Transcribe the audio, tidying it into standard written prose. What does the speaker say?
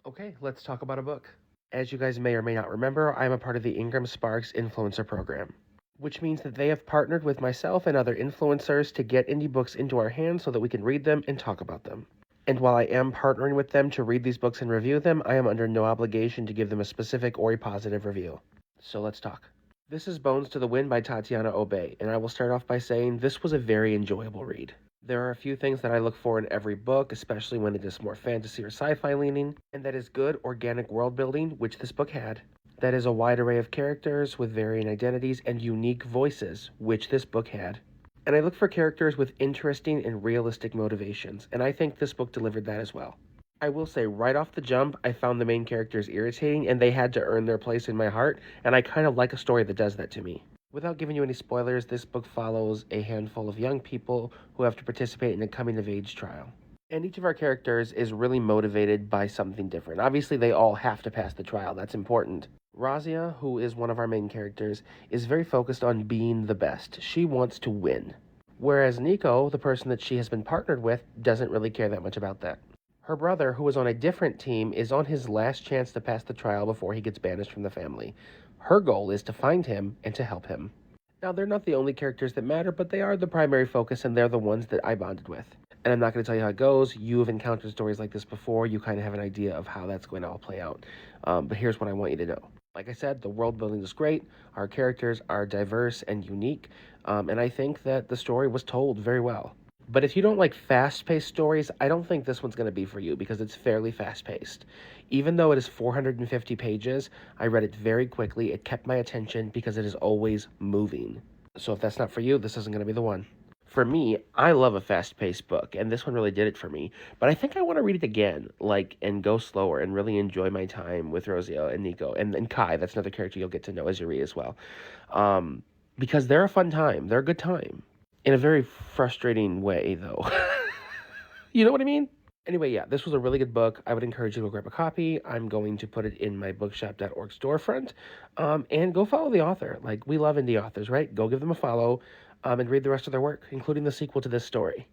Okay, let's talk about a book. As you guys may or may not remember, I'm a part of the Ingram Sparks Influencer Program, which means that they have partnered with myself and other influencers to get indie books into our hands so that we can read them and talk about them. And while I am partnering with them to read these books and review them, I am under no obligation to give them a specific or a positive review. So let's talk. This is Bones to the Wind by Tatiana Obey, and I will start off by saying this was a very enjoyable read. There are a few things that I look for in every book, especially when it is more fantasy or sci fi leaning, and that is good organic world building, which this book had. That is a wide array of characters with varying identities and unique voices, which this book had. And I look for characters with interesting and realistic motivations, and I think this book delivered that as well. I will say, right off the jump, I found the main characters irritating, and they had to earn their place in my heart, and I kind of like a story that does that to me. Without giving you any spoilers, this book follows a handful of young people who have to participate in a coming of age trial. And each of our characters is really motivated by something different. Obviously, they all have to pass the trial, that's important. Razia, who is one of our main characters, is very focused on being the best. She wants to win. Whereas Nico, the person that she has been partnered with, doesn't really care that much about that. Her brother, who is on a different team, is on his last chance to pass the trial before he gets banished from the family. Her goal is to find him and to help him. Now, they're not the only characters that matter, but they are the primary focus, and they're the ones that I bonded with. And I'm not going to tell you how it goes. You have encountered stories like this before. You kind of have an idea of how that's going to all play out. But here's what I want you to know. Like I said, the world building is great. Our characters are diverse and unique. And I think that the story was told very well. But if you don't like fast paced stories, I don't think this one's going to be for you because it's fairly fast paced. Even though it is 450 pages, I read it very quickly. It kept my attention because it is always moving. So if that's not for you, this isn't going to be the one. For me, I love a fast paced book, and this one really did it for me. But I think I want to read it again, and go slower and really enjoy my time with Rosia and Nico. And Kai, that's another character you'll get to know as you read as well. Um, because they're a fun time, they're a good time in a very frustrating way, though. You know what I mean? Anyway, yeah, this was a really good book. I would encourage you to go grab a copy. I'm going to put it in my bookshop.org storefront. And go follow the author. Like, we love indie authors, right? Go give them a follow and read the rest of their work, including the sequel to this story.